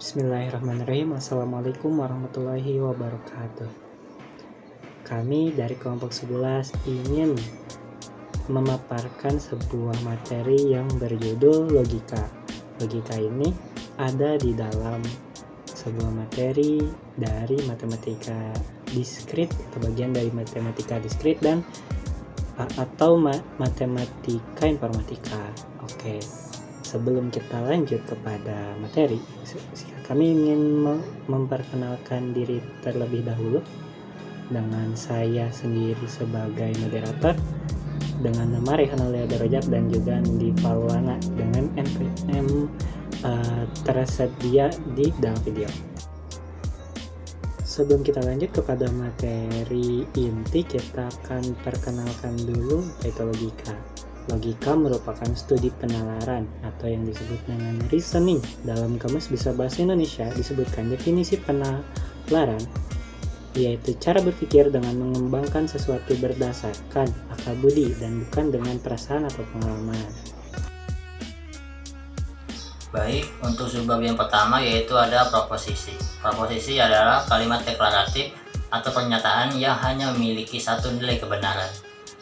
Bismillahirrahmanirrahim. Assalamualaikum warahmatullahi wabarakatuh. Kami dari kelompok 11 ingin memaparkan sebuah materi yang berjudul logika. Logika ini ada di dalam sebuah materi dari matematika diskrit atau bagian dari matematika diskrit dan atau matematika informatika. Oke. Sebelum kita lanjut kepada materi, kami ingin memperkenalkan diri terlebih dahulu dengan saya sendiri sebagai moderator dengan nama Rehan Aulia Darajat dan juga Andi Paulana dengan NPM tersedia di dalam video. Sebelum kita lanjut kepada materi inti, kita akan perkenalkan dulu yaitu logika. Logika merupakan studi penalaran atau yang disebut dengan reasoning. Dalam Kamus Besar Bahasa Indonesia disebutkan definisi penalaran yaitu cara berpikir dengan mengembangkan sesuatu berdasarkan akal budi dan bukan dengan perasaan atau pengalaman. Baik, untuk subbab yang pertama yaitu ada proposisi. Proposisi adalah kalimat deklaratif atau pernyataan yang hanya memiliki satu nilai kebenaran.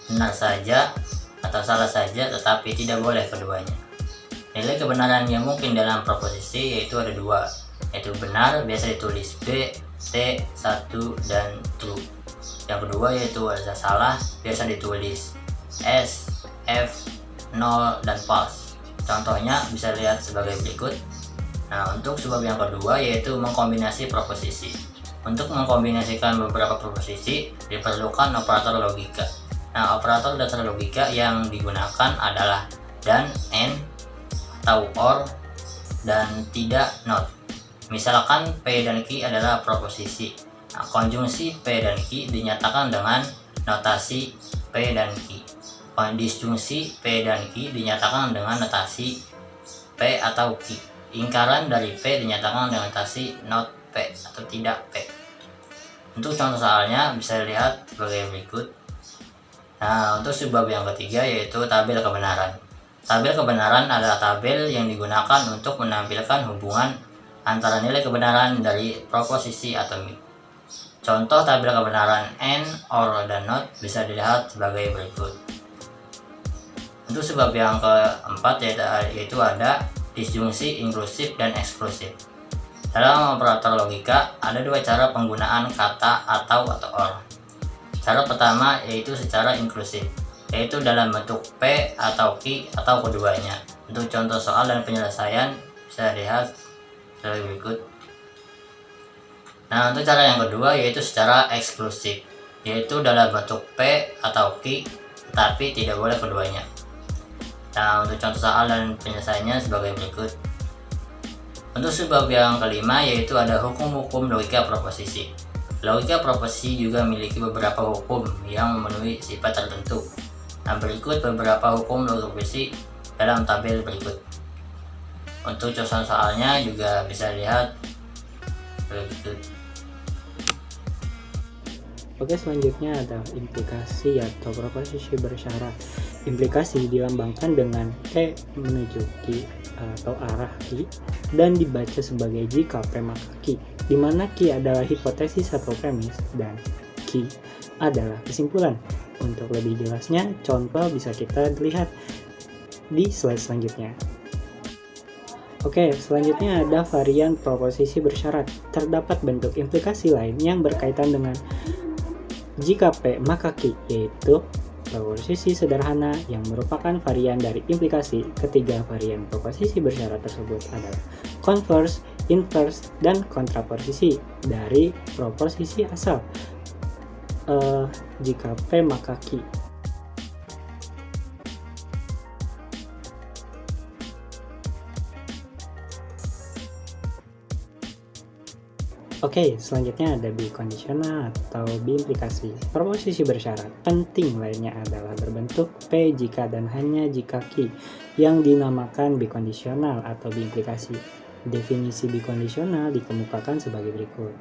Benar saja atau salah saja, tetapi tidak boleh keduanya. Nilai kebenaran yang mungkin dalam proposisi yaitu ada dua, yaitu benar biasa ditulis B, T, 1, dan true. Yang kedua yaitu ada salah biasa ditulis S, F, 0, dan false. Contohnya bisa lihat sebagai berikut. Nah, untuk sebab yang kedua yaitu mengkombinasi proposisi. Untuk mengkombinasikan beberapa proposisi diperlukan operator logika. Nah, operator dasar logika yang digunakan adalah dan, and, atau or, dan tidak, not. Misalkan P dan Q adalah proposisi. Nah, konjungsi P dan Q dinyatakan dengan notasi P dan Q. Disjungsi P dan Q dinyatakan dengan notasi P atau Q. Ingkaran dari P dinyatakan dengan notasi not P atau tidak P. Untuk contoh soalnya bisa dilihat sebagai berikut. Nah, untuk sebab yang ketiga yaitu tabel kebenaran. Tabel kebenaran adalah tabel yang digunakan untuk menampilkan hubungan antara nilai kebenaran dari proposisi atau MIP. Contoh tabel kebenaran and, or, dan not bisa dilihat sebagai berikut. Untuk sebab yang keempat yaitu ada disjungsi inklusif dan eksklusif. Dalam operator logika ada dua cara penggunaan kata atau or. Cara pertama yaitu secara inklusif, yaitu dalam bentuk P atau Q atau keduanya. Untuk contoh soal dan penyelesaian bisa dilihat sebagai berikut. Nah, untuk cara yang kedua yaitu secara eksklusif, yaitu dalam bentuk P atau Q tetapi tidak boleh keduanya. Nah, untuk contoh soal dan penyelesaiannya sebagai berikut. Untuk sebab yang kelima yaitu ada hukum-hukum logika proposisi. Logika proposisi juga memiliki beberapa hukum yang memenuhi sifat tertentu. Nah, berikut beberapa hukum logika proposisi dalam tabel berikut. Untuk contoh soalnya juga bisa lihat berikut. Oke, selanjutnya ada implikasi atau proposisi bersyarat. Implikasi dilambangkan dengan T menuju Q atau arah Q dan dibaca sebagai jika P maka Q, di mana Q adalah hipotesis atau premis dan Q adalah kesimpulan. Untuk lebih jelasnya, contoh bisa kita lihat di slide selanjutnya. Oke, selanjutnya ada varian proposisi bersyarat. Terdapat bentuk implikasi lain yang berkaitan dengan jika P maka Q, yaitu proposisi sederhana yang merupakan varian dari implikasi. Ketiga varian proposisi bersyarat tersebut adalah converse, inverse, dan kontraposisi dari proposisi asal jika P maka Q. Oke, selanjutnya ada bikondisional atau biimplikasi. Proposisi bersyarat penting lainnya adalah berbentuk P jika dan hanya jika Q yang dinamakan bikondisional atau biimplikasi. Definisi bikondisional dikemukakan sebagai berikut.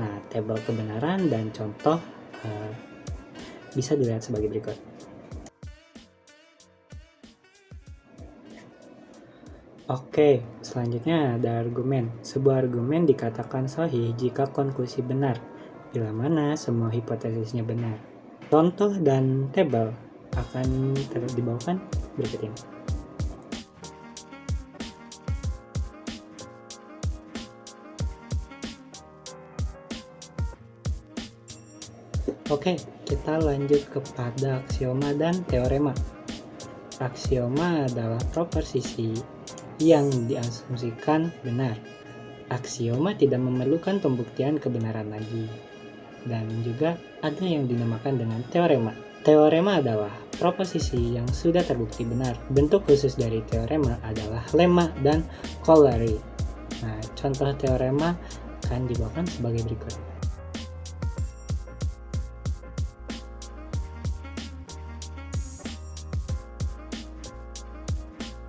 Nah, tabel kebenaran dan contoh bisa dilihat sebagai berikut. Oke, selanjutnya ada argumen. Sebuah argumen dikatakan sahih jika konklusi benar, bila mana semua hipotesisnya benar. Contoh dan tabel akan dibawakan berikut ini. Oke, kita lanjut kepada aksioma dan teorema. Aksioma adalah proposisi yang diasumsikan benar. Aksioma tidak memerlukan pembuktian kebenaran lagi. Dan juga ada yang dinamakan dengan teorema. Teorema adalah proposisi yang sudah terbukti benar. Bentuk khusus dari teorema adalah lemma dan corollary. Nah, contoh teorema akan dibawakan sebagai berikut.